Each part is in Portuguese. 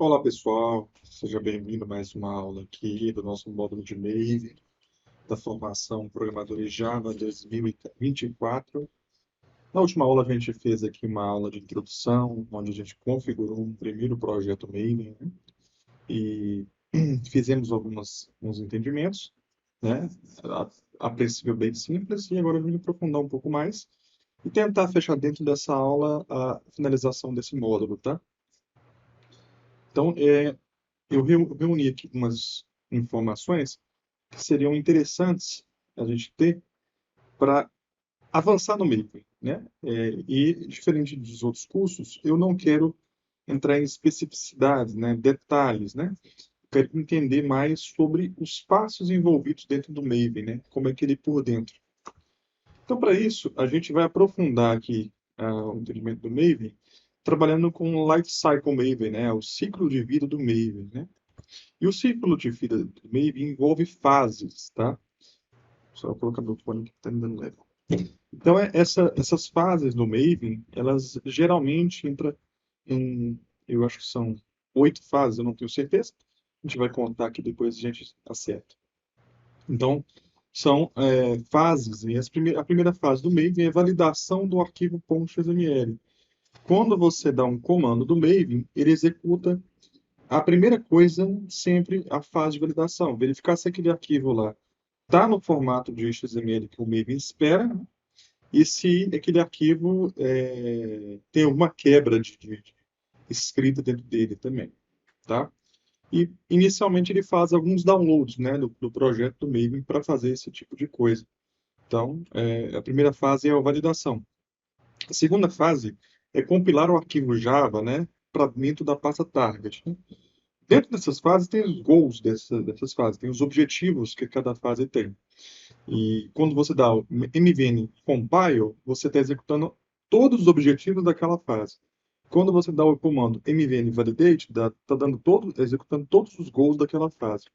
Olá pessoal, seja bem-vindo a mais uma aula aqui do nosso módulo de Maven, da formação Programador em Java 2024. Na última aula a gente fez aqui uma aula de introdução, onde a gente configurou um primeiro projeto Maven, né? E fizemos alguns entendimentos, né? A princípio bem simples, e agora eu vou aprofundar um pouco mais e tentar fechar dentro dessa aula a finalização desse módulo, tá? Então, eu reuni aqui algumas informações que seriam interessantes a gente ter para avançar no Maven, né? E diferente dos outros cursos, eu não quero entrar em especificidades, né, detalhes, né? Eu quero entender mais sobre os passos envolvidos dentro do Maven, né? Como é que ele é por dentro. Então, para isso, a gente vai aprofundar aqui o entendimento do Maven, trabalhando com o Life Cycle Maven, né? O ciclo de vida do Maven, né? E o ciclo de vida do Maven envolve fases, tá? Só colocar meu fone que está me dando eco. Então, essas fases do Maven, elas geralmente entram em, eu acho que são 8 fases, eu não tenho certeza. A gente vai contar aqui depois a gente acerta. Então, são fases, e a primeira fase do Maven é a validação do arquivo .xml. Quando você dá um comando do Maven, ele executa a primeira coisa, sempre a fase de validação, verificar se aquele arquivo lá está no formato de XML que o Maven espera, né? E se aquele arquivo tem alguma quebra de escrita dentro dele também, tá? E inicialmente ele faz alguns downloads, né, do projeto do Maven para fazer esse tipo de coisa. Então, a primeira fase é a validação. A segunda fase é compilar o arquivo Java, né, para dentro da pasta target, né? Dentro dessas fases tem os goals dessas fases, tem os objetivos que cada fase tem. E quando você dá o mvn compile, você está executando todos os objetivos daquela fase. Quando você dá o comando mvn validate, está executando todos os goals daquela fase.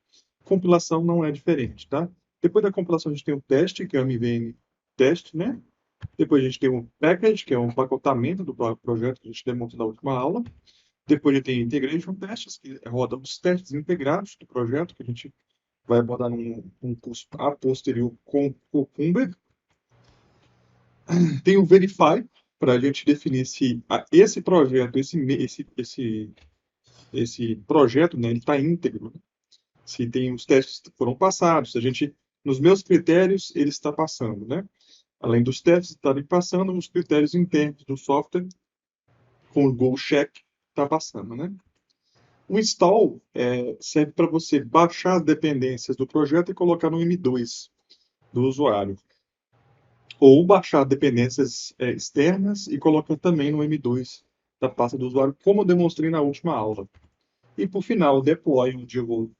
Compilação não é diferente, tá? Depois da compilação a gente tem o teste, que é o mvn teste, né? Depois a gente tem o package, que é um empacotamento do projeto que a gente demonstrou na última aula. Depois a gente tem integration testes, que roda os testes integrados do projeto, que a gente vai abordar num curso a posterior com o Cucumber. Tem o Verify, para a gente definir se esse projeto, esse projeto, né, ele está íntegro, né? Se tem os testes que foram passados, se a gente, nos meus critérios, ele está passando, né? Além dos testes estarem passando, os critérios internos do software, com o Go Check, está passando, né? O install serve para você baixar as dependências do projeto e colocar no M2 do usuário. Ou baixar dependências externas e colocar também no M2 da pasta do usuário, como eu demonstrei na última aula. E por final, o deploy, onde eu vou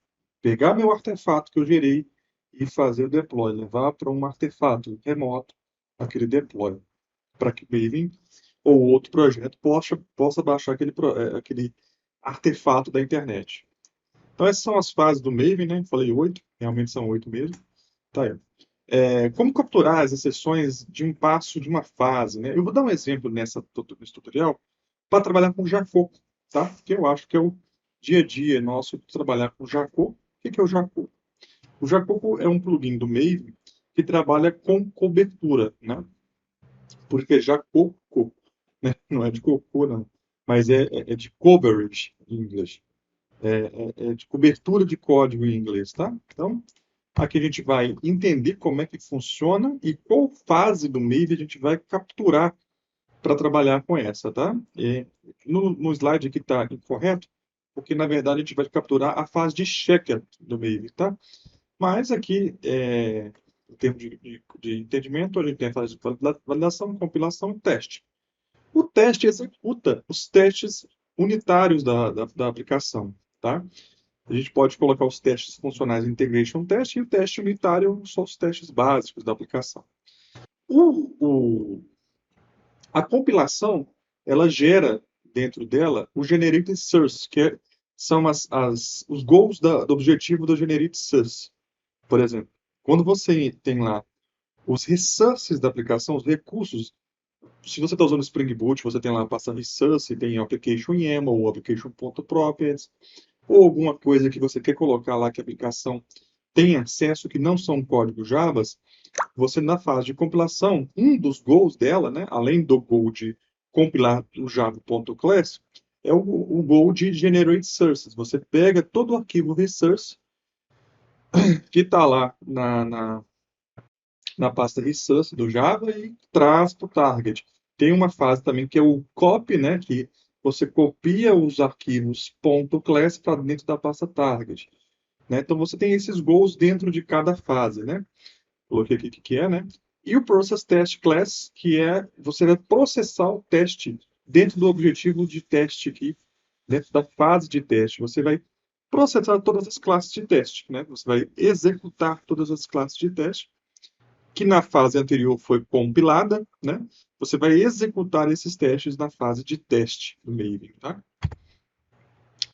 pegar meu artefato que eu gerei e fazer o deploy, levar para um artefato remoto aquele deploy, para que o Maven ou outro projeto possa baixar aquele artefato da internet. Então essas são as fases do Maven, né? Falei 8, realmente são 8 mesmo. Tá aí. Como capturar as exceções de um passo de uma fase, né? Eu vou dar um exemplo nesse tutorial para trabalhar com Jaco, tá? Que eu acho que é o dia a dia nosso trabalhar com Jaco. O que é o Jaco? O Jacoco é um plugin do Maven que trabalha com cobertura, né? Porque Jacoco, né? Não é de cocô, não, mas é de coverage em inglês. É de cobertura de código em inglês, tá? Então, aqui a gente vai entender como é que funciona e qual fase do Maven a gente vai capturar para trabalhar com essa, tá? No slide aqui está incorreto, porque na verdade a gente vai capturar a fase de checker do Maven, tá? Mas aqui, em termos de entendimento, a gente tem a fase de validação, compilação e teste. O teste executa os testes unitários da aplicação, tá? A gente pode colocar os testes funcionais integration test e o teste unitário são os testes básicos da aplicação. O, o, a compilação, ela gera dentro dela o generated source, são os goals do objetivo do generated source. Por exemplo, quando você tem lá os resources da aplicação, os recursos, se você está usando Spring Boot, você tem lá a pasta Resource, tem Application YAML, Application.properties, ou alguma coisa que você quer colocar lá que a aplicação tem acesso, que não são códigos Java, você na fase de compilação, um dos goals dela, né, além do goal de compilar o java.class, é o goal de generate sources. Você pega todo o arquivo resource que está lá na pasta resource do Java e traz para o target. Tem uma fase também que é o copy, né, que você copia os arquivos .class para dentro da pasta target. Né? Então você tem esses goals dentro de cada fase, né? Coloquei aqui o que é, né? E o Process Test Class, que é você vai processar o teste dentro do objetivo de teste aqui, dentro da fase de teste. Você vai processar todas as classes de teste, né? Você vai executar todas as classes de teste, que na fase anterior foi compilada, né? Você vai executar esses testes na fase de teste do Maven, tá?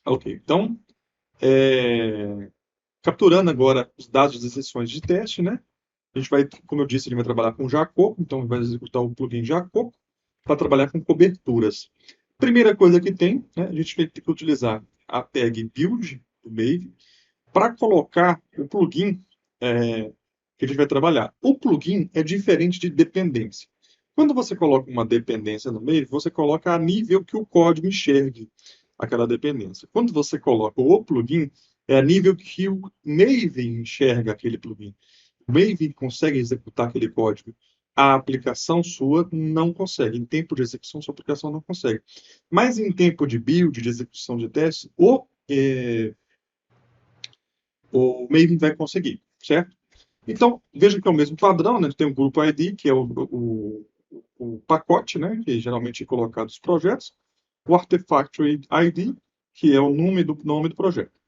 Ok, então, capturando agora os dados das sessões de teste, né? A gente vai, como eu disse, ele vai trabalhar com Jacoco, então vai executar o plugin Jacoco para trabalhar com coberturas. Primeira coisa que tem, né, a gente vai ter que utilizar a tag build do Maven para colocar o plugin que a gente vai trabalhar. O plugin é diferente de dependência. Quando você coloca uma dependência no Maven, você coloca a nível que o código enxergue aquela dependência. Quando você coloca o plugin, é a nível que o Maven enxerga aquele plugin. O Maven consegue executar aquele código. A aplicação sua não consegue. Em tempo de execução, sua aplicação não consegue. Mas em tempo de build, de execução de testes, o Maven vai conseguir, certo? Então, veja que é o mesmo padrão, né? Tem o grupo ID, que é o pacote, né? Que geralmente é colocado nos projetos. O Artifactory ID, que é o nome do projeto.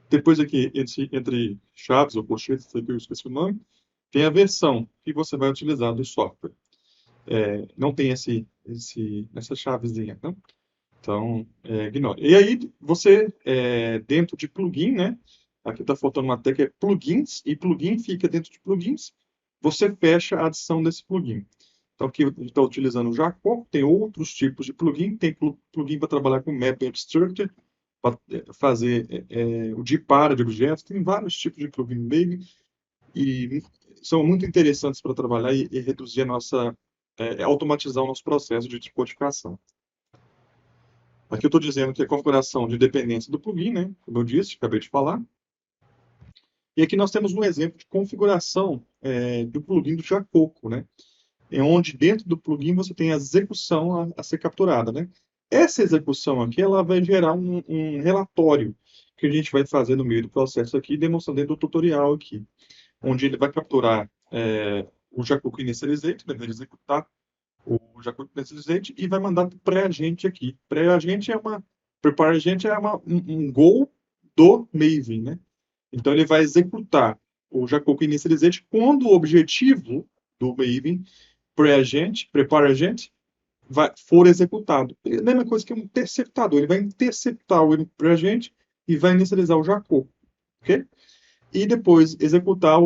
Depois aqui, entre chaves ou colchetes, aqui eu esqueci o nome, tem a versão que você vai utilizar do software. Não tem essa chavezinha, né? Então, ignore. E aí, você, dentro de plugin, né? Aqui está faltando uma tag que é plugins, e plugin fica dentro de plugins. Você fecha a adição desse plugin. Então, aqui está utilizando o Jacob, tem outros tipos de plugin. Tem plugin para trabalhar com Map Abstractor, para fazer o depara de objetos. Tem vários tipos de plugin no Maven e são muito interessantes para trabalhar e reduzir a nossa, automatizar o nosso processo de codificação. Aqui eu estou dizendo que é a configuração de dependência do plugin, né? Como eu disse, acabei de falar. E aqui nós temos um exemplo de configuração do plugin do Jacoco, né? Onde dentro do plugin você tem a execução a ser capturada, né? Essa execução aqui, ela vai gerar um relatório que a gente vai fazer no meio do processo aqui, demonstrando dentro do tutorial aqui, onde ele vai capturar o Jacoco Initializate, né? Vai executar o Jacoco Initializate e vai mandar para o pré-agente aqui. Pré-agente prepara-agente é um goal do Maven, né? Então ele vai executar o Jacoco Initializate quando o objetivo do Maven pré-agente, prepara-agente, for executado. É a mesma coisa que um interceptador. Ele vai interceptar o pré-agente e vai inicializar o Jacoco. Ok? E depois executar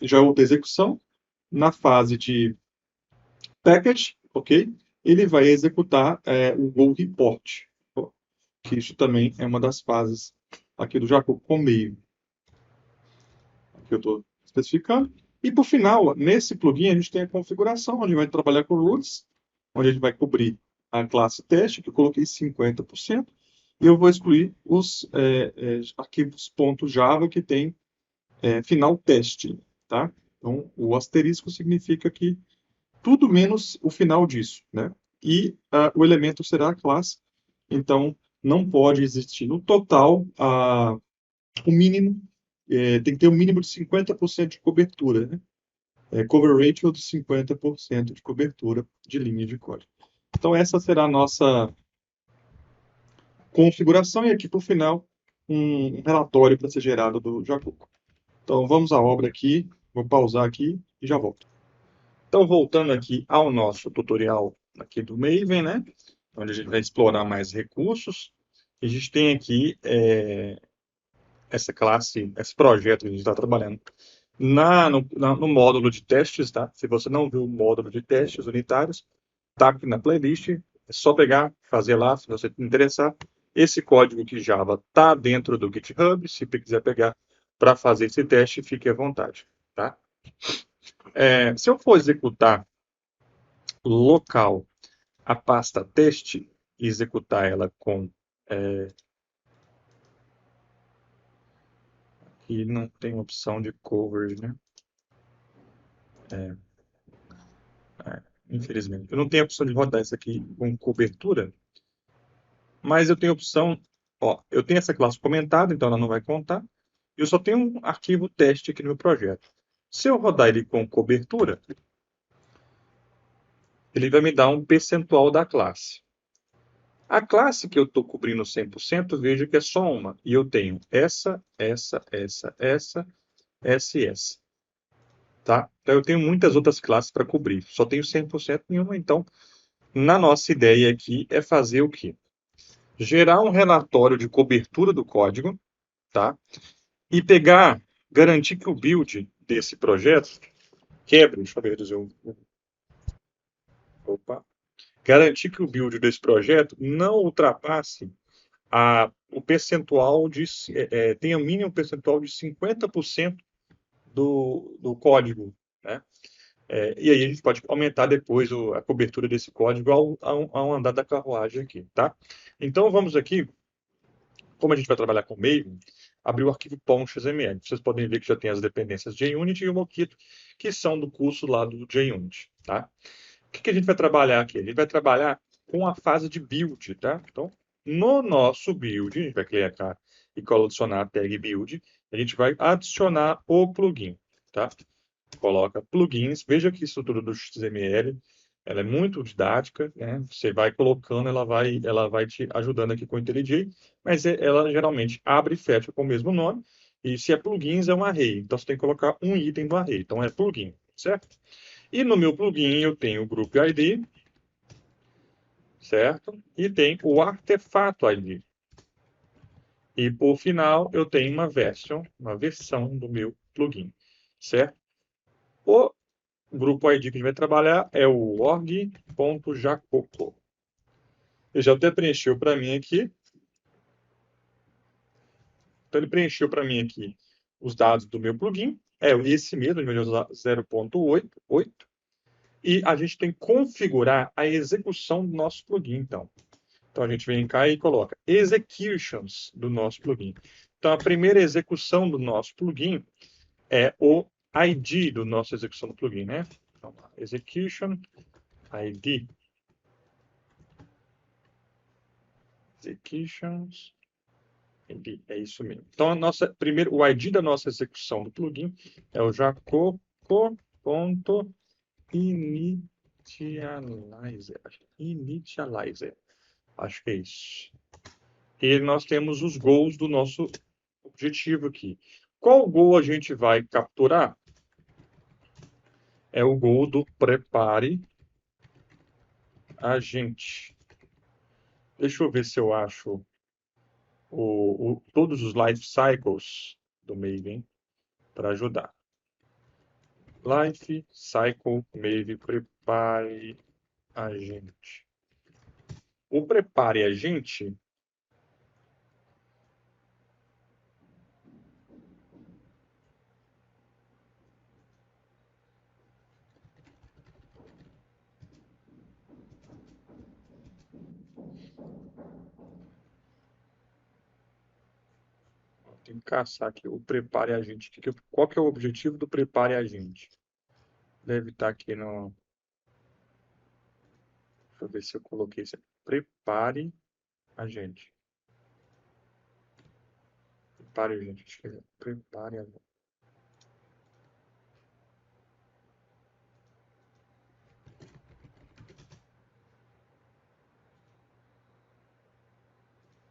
já outra execução na fase de package, ok? Ele vai executar o Go Report, que isso também é uma das fases aqui do Jacob com meio. Aqui eu estou especificando. E por final, nesse plugin a gente tem a configuração, onde vai trabalhar com roots, onde a gente vai cobrir a classe teste, que eu coloquei 50%, e eu vou excluir os arquivos .java que tem final teste, tá? Então, o asterisco significa que tudo menos o final disso, né? E o elemento será a classe, então não pode existir no total o mínimo, tem que ter um mínimo de 50% de cobertura, né? Cover ratio de 50% de cobertura de linha de código. Então essa será a nossa configuração e aqui para o final um relatório para ser gerado do Jacob. Então vamos à obra aqui, vou pausar aqui e já volto. Então, voltando aqui ao nosso tutorial aqui do Maven, né? Onde a gente vai explorar mais recursos. A gente tem aqui essa classe, esse projeto que a gente está trabalhando no módulo de testes, tá? Se você não viu o módulo de testes unitários, tá aqui na playlist, é só pegar, fazer lá, se você te interessar. Esse código que Java tá dentro do GitHub, se você quiser pegar para fazer esse teste, fique à vontade, tá? Se eu for executar local a pasta teste e executar ela com... aqui não tem opção de cover, né? Infelizmente. Eu não tenho a opção de rodar isso aqui com cobertura, mas eu tenho a opção... Ó, eu tenho essa classe comentada, então ela não vai contar. Eu só tenho um arquivo teste aqui no meu projeto. Se eu rodar ele com cobertura, ele vai me dar um percentual da classe. A classe que eu estou cobrindo 100%, veja que é só uma. E eu tenho essa e essa. Tá? Então, eu tenho muitas outras classes para cobrir. Só tenho 100% nenhuma. Então, na nossa ideia aqui é fazer o quê? Gerar um relatório de cobertura do código, tá? E pegar, garantir que o build desse projeto quebre. Deixa eu ver, opa. Garantir que o build desse projeto não ultrapasse o percentual tenha o mínimo percentual de 50% do código, né? E aí a gente pode aumentar depois a cobertura desse código ao andar da carruagem aqui, tá? Então vamos aqui, como a gente vai trabalhar com Maven, abrir o arquivo .xml. Vocês podem ver que já tem as dependências de JUnit e o Mockito, que são do curso lá do JUnit, tá? O que a gente vai trabalhar aqui? A gente vai trabalhar com a fase de build, tá? Então, no nosso build, a gente vai clicar e adicionar a tag build, a gente vai adicionar o plugin, tá? Coloca plugins, veja que a estrutura do XML, ela é muito didática, né? Você vai colocando, ela vai te ajudando aqui com o IntelliJ, mas ela geralmente abre e fecha com o mesmo nome, e se é plugins é um array, então você tem que colocar um item do array, então é plugin, certo? E no meu plugin eu tenho o Group ID, certo? E tem o Artefato ID. E por final eu tenho uma versão do meu plugin, certo? O grupo ID que a gente vai trabalhar é o org.jacopo. Ele já até preencheu para mim aqui. Então ele preencheu para mim aqui os dados do meu plugin. É esse mesmo, a gente vai usar 0.8. E a gente tem que configurar a execução do nosso plugin, então. Então, a gente vem cá e coloca executions do nosso plugin. Então, a primeira execução do nosso plugin é o ID do nosso execução do plugin, né? Então, execution ID. Executions ID, é isso mesmo. Então, o ID da nossa execução do plugin é o jacopo.initializer. Initializer. Acho que é isso. E nós temos os goals do nosso objetivo aqui. Qual goal a gente vai capturar? É o goal do prepare a gente. Deixa eu ver se eu acho todos os life cycles do Maven para ajudar. Life cycle Maven prepare a gente. O prepare a gente tem que caçar aqui o prepare a gente. Qual que é o objetivo do prepare a gente? Deve estar aqui no... Deixa eu ver se eu coloquei isso aqui. Prepare a gente. Prepare a gente. Acho que é prepare a gente.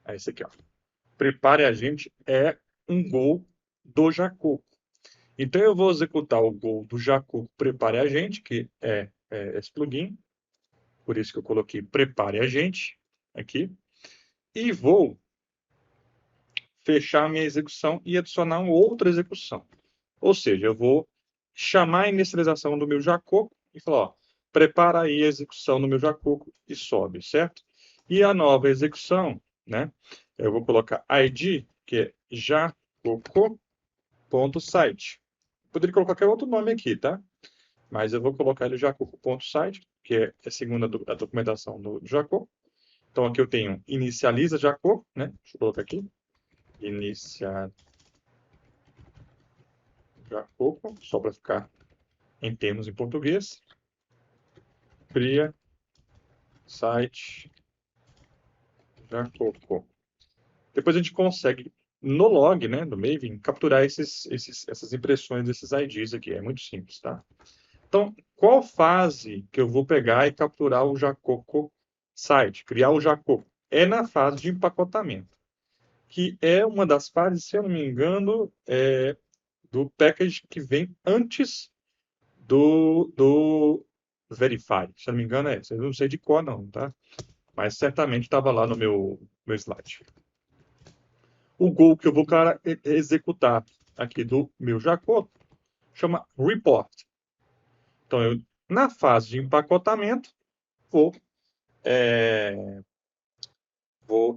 É esse aqui, ó. Prepare a gente é um gol do Jacopo. Então eu vou executar o gol do Jacopo Prepare a gente, que é esse plugin. Por isso que eu coloquei Prepare a gente aqui. E vou fechar a minha execução e adicionar uma outra execução. Ou seja, eu vou chamar a inicialização do meu Jacopo e falar, ó, prepara aí a execução no meu Jacoco e sobe, certo? E a nova execução, né? Eu vou colocar ID, que é jacoco.site. Poderia colocar qualquer outro nome aqui, tá? Mas eu vou colocar ele jacoco.site, que é segundo a documentação do Jacoco. Então aqui eu tenho inicializa Jacoco, né? Deixa eu colocar aqui. Iniciar Jacoco, só para ficar em termos em português. Cria site Jacoco. Depois a gente consegue, no log, né, do Maven, capturar essas impressões desses IDs aqui. É muito simples, tá? Então, qual fase que eu vou pegar e capturar o Jacoco site, criar o Jacoco? É na fase de empacotamento, que é uma das fases, se eu não me engano, do package que vem antes do Verify. Se eu não me engano, é esse. Eu não sei de qual, não, tá? Mas certamente estava lá no meu slide. O goal que eu vou executar aqui do meu Jacoco chama Report. Então, na fase de empacotamento, vou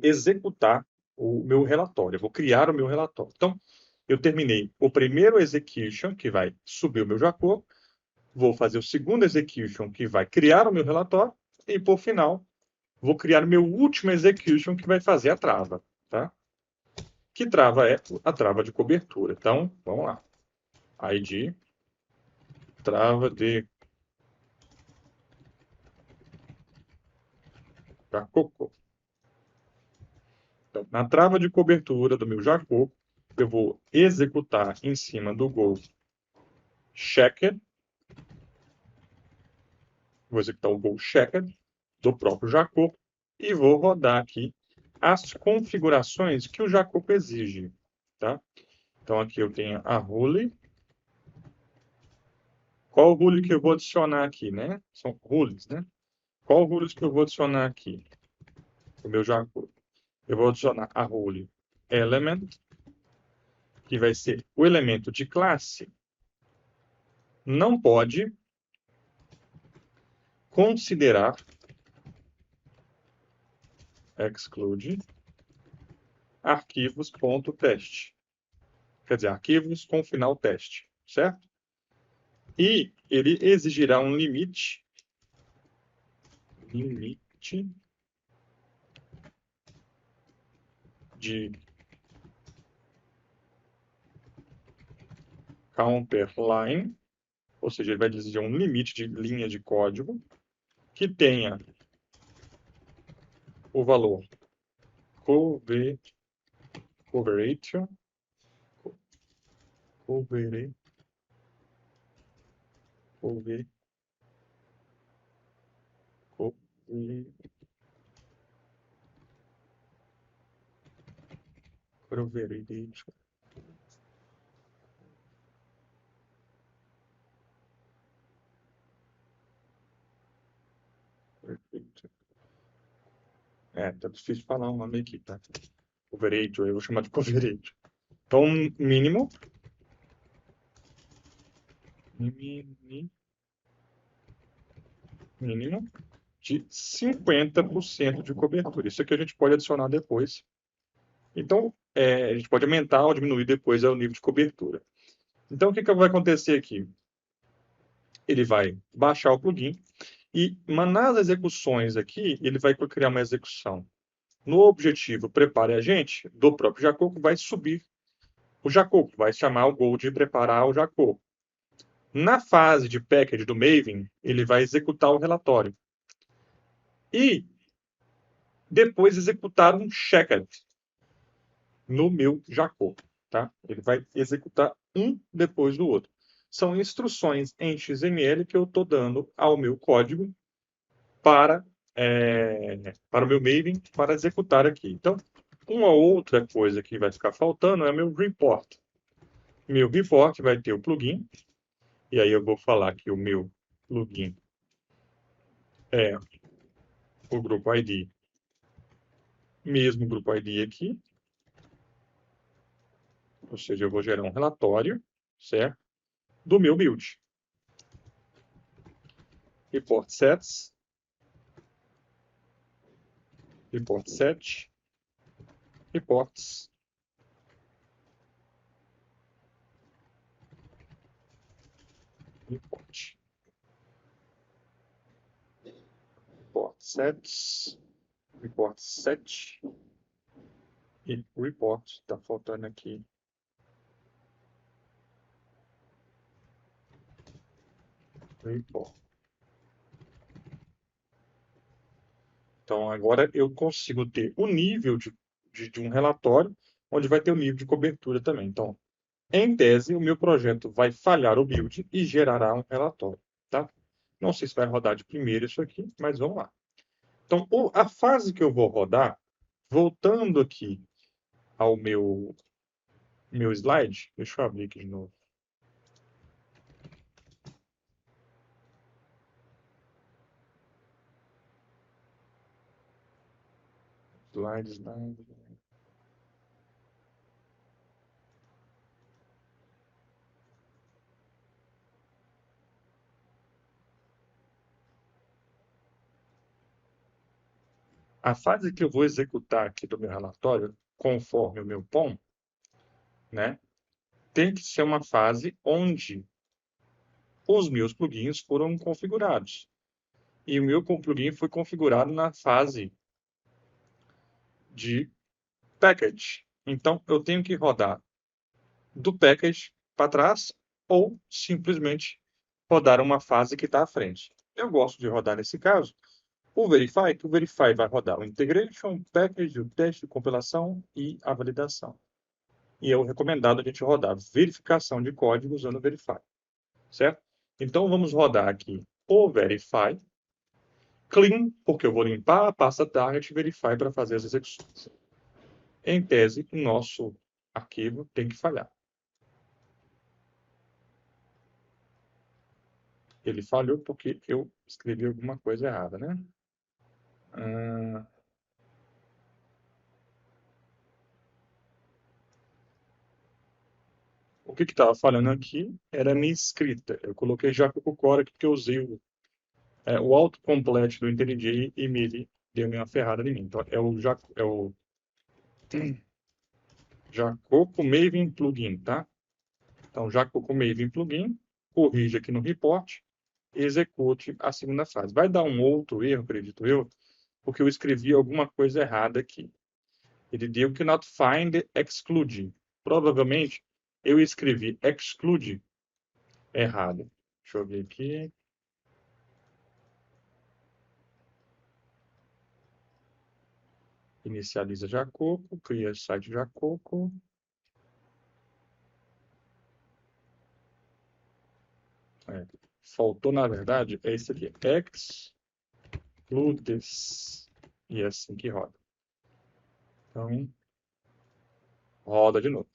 executar o meu relatório, vou criar o meu relatório. Então, eu terminei o primeiro execution, que vai subir o meu Jacoco, vou fazer o segundo execution, que vai criar o meu relatório, e, por final, vou criar o meu último execution, que vai fazer a trava. Tá? Que trava é a trava de cobertura. Então, vamos lá. ID, trava de Jacoco. Então, na trava de cobertura do meu Jacoco, eu vou executar em cima do goal checked. Vou executar o goal checked do próprio Jacoco e vou rodar aqui as configurações que o Jacoco exige. Tá? Então, aqui eu tenho a rule. Qual rule que eu vou adicionar aqui, né? São rules, né? Qual rules que eu vou adicionar aqui? O meu Jacoco. Eu vou adicionar a rule element, que vai ser o elemento de classe. Não pode considerar exclude arquivos.teste. Quer dizer, arquivos com final teste, certo? E ele exigirá um limite de counter line, ou seja, ele vai exigir um limite de linha de código que tenha o valor coverage tá difícil falar o nome aqui, tá? Coverage, eu vou chamar de coverage. Então, mínimo de 50% de cobertura. Isso aqui a gente pode adicionar depois. Então, a gente pode aumentar ou diminuir depois o nível de cobertura. Então, o que vai acontecer aqui? Ele vai baixar o plugin e, nas execuções aqui, ele vai criar uma execução. No objetivo prepare a gente, do próprio Jacoco, vai subir o Jacoco, vai chamar o goal de preparar o Jacoco. Na fase de package do Maven, ele vai executar o relatório. E depois executar um checked no meu Jacoco. Tá? Ele vai executar um depois do outro. São instruções em XML que eu estou dando ao meu código para o meu Maven para executar aqui. Então, uma outra coisa que vai ficar faltando é meu report. Meu report vai ter o plugin, e aí eu vou falar que o meu plugin é o grupo ID, mesmo grupo ID aqui, ou seja, eu vou gerar um relatório, certo? Do meu build. report sets, report set, reports, report, report sets, report set e report, tá faltando aqui. Report. Então, agora eu consigo ter o nível de um relatório, onde vai ter o nível de cobertura também. Então, em tese, o meu projeto vai falhar o build e gerará um relatório, tá? Não sei se vai rodar de primeiro isso aqui, mas vamos lá. Então, a fase que eu vou rodar, voltando aqui ao meu slide, deixa eu abrir aqui de novo. Slide. A fase que eu vou executar aqui do meu relatório, conforme o meu POM, né, tem que ser uma fase onde os meus plugins foram configurados. E o meu plugin foi configurado na fase de package. Então, eu tenho que rodar do package para trás ou simplesmente rodar uma fase que está à frente. Eu gosto de rodar, nesse caso, o Verify, que o Verify vai rodar o Integration, o Package, o teste, a compilação e a validação. E é o recomendado a gente rodar verificação de código usando o Verify, certo? Então, vamos rodar aqui o Verify, Clean, porque eu vou limpar a pasta Target, Verify para fazer as execuções. Em tese, o nosso arquivo tem que falhar. Ele falhou porque eu escrevi alguma coisa errada, né? O que estava falhando aqui era a minha escrita. Eu coloquei Jacopo Core aqui porque eu usei o autocomplete do IntelliJ e ele deu uma ferrada em mim. Então, é o Jacopo Maven Plugin, tá? Então, Jacopo Maven Plugin, corrige aqui no report e execute a segunda fase. Vai dar um outro erro, acredito eu, porque eu escrevi alguma coisa errada aqui. Ele deu que not find exclude. Provavelmente eu escrevi exclude errado. Deixa eu ver aqui. Inicializa Jacopo, cria site Jacopo. Faltou, na verdade, é esse aqui. Excludes. E é assim que roda. Então, roda de novo.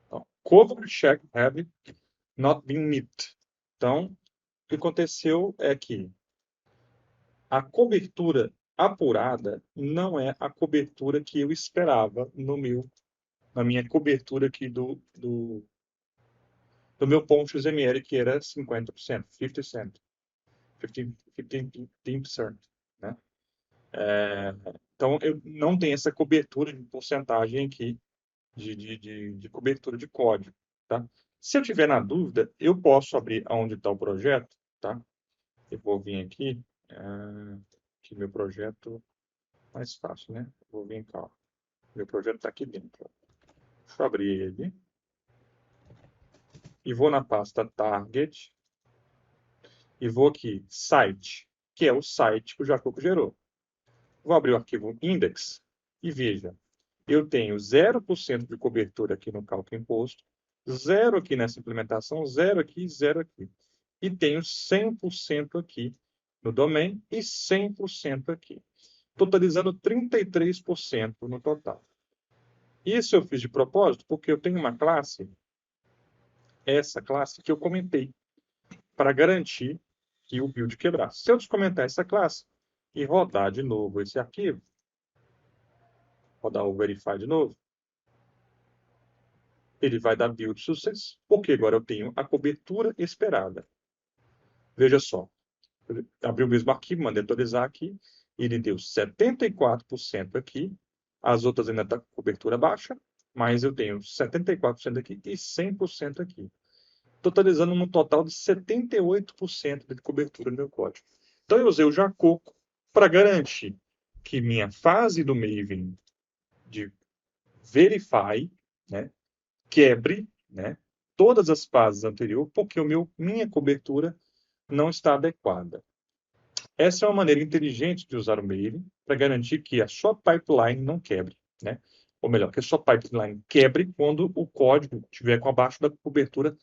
Então, cover check have not been met. Então, o que aconteceu é que a cobertura apurada não é a cobertura que eu esperava na minha cobertura aqui do meu ponto XML, que era 50%, 50%, 15%, né? Então, eu não tenho essa cobertura de porcentagem aqui de cobertura de código, tá? Se eu tiver na dúvida, eu posso abrir onde está o projeto, tá? Eu vou vir aqui, que meu projeto mais fácil, né? Vou vir cá. Meu projeto está aqui dentro. Deixa eu abrir ele. E vou na pasta Target. E vou aqui, Site, que é o site que o Jacopo gerou. Vou abrir o arquivo Index e veja, eu tenho 0% de cobertura aqui no cálculo imposto, 0 aqui nessa implementação, 0 aqui, 0 aqui. E tenho 100% aqui no domain e 100% aqui, totalizando 33% no total. Isso eu fiz de propósito porque eu tenho uma classe, essa classe que eu comentei, para garantir que o build quebrasse. Se eu descomentar essa classe e rodar de novo esse arquivo, rodar o verify de novo, ele vai dar build success, porque agora eu tenho a cobertura esperada. Veja só, abri o mesmo arquivo, mandei atualizar aqui, ele deu 74% aqui, as outras ainda estão com cobertura baixa, mas eu tenho 74% aqui e 100% aqui, totalizando um total de 78% de cobertura no meu código. Então eu usei o Jacoco para garantir que minha fase do Maven de verify, né, quebre, né, todas as fases anteriores, porque minha cobertura não está adequada. Essa é uma maneira inteligente de usar o Maven para garantir que a sua pipeline não quebre, né? Ou melhor, que a sua pipeline quebre quando o código estiver com abaixo da cobertura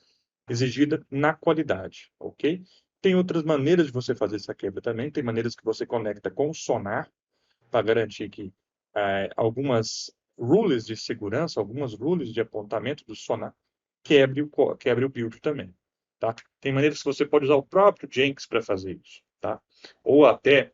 exigida na qualidade, ok? Tem outras maneiras de você fazer essa quebra também. Tem maneiras que você conecta com o Sonar para garantir que algumas rules de segurança, algumas rules de apontamento do Sonar quebre o build também, tá? Tem maneiras que você pode usar o próprio Jenkins para fazer isso, tá? Ou até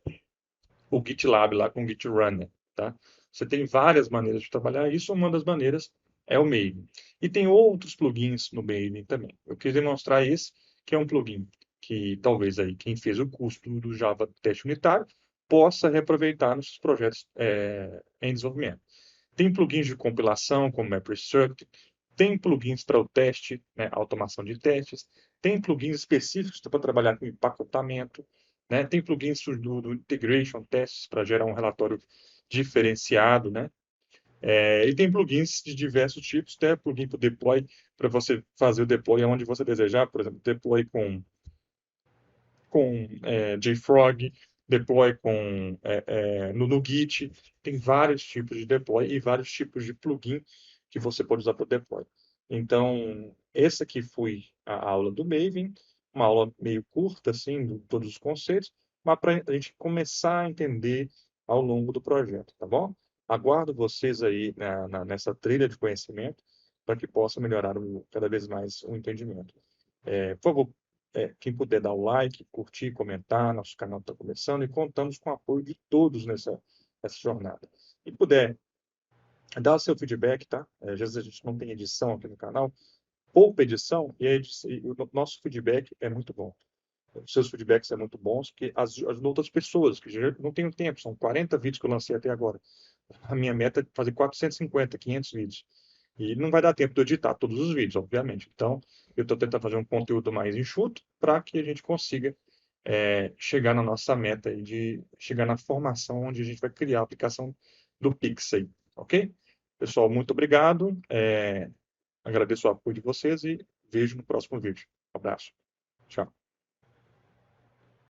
o GitLab lá com o Git Runner, tá? Você tem várias maneiras de trabalhar isso, uma das maneiras é o Maven. E tem outros plugins no Maven também. Eu quis demonstrar esse, que é um plugin que talvez aí quem fez o curso do Java Teste Unitário possa reaproveitar nos projetos em desenvolvimento. Tem plugins de compilação, como MapRestruct, tem plugins para o teste, né, automação de testes, tem plugins específicos para trabalhar com empacotamento, né, tem plugins do integration tests para gerar um relatório diferenciado, né, e tem plugins de diversos tipos, tem plugin para deploy, para você fazer o deploy onde você desejar, por exemplo, deploy com JFrog, deploy no Git, tem vários tipos de deploy e vários tipos de plugin que você pode usar para deploy. Então, essa aqui foi a aula do Maven, uma aula meio curta, assim, de todos os conceitos, mas para a gente começar a entender ao longo do projeto, tá bom? Aguardo vocês aí nessa trilha de conhecimento para que possa melhorar cada vez mais o entendimento. Por favor, quem puder dar o like, curtir, comentar, nosso canal está começando e contamos com o apoio de todos nessa jornada. E puder dar o seu feedback, tá? Às vezes a gente não tem edição aqui no canal, pouca edição, e o nosso feedback é muito bom. Os seus feedbacks são muito bons, porque as outras pessoas, que já não tenho tempo, são 40 vídeos que eu lancei até agora. A minha meta é fazer 450, 500 vídeos. E não vai dar tempo de eu editar todos os vídeos, obviamente. Então, eu estou tentando fazer um conteúdo mais enxuto para que a gente consiga chegar na nossa meta e de chegar na formação onde a gente vai criar a aplicação do Pix aí, ok? Pessoal, muito obrigado. Agradeço o apoio de vocês e vejo no próximo vídeo. Um abraço. Tchau.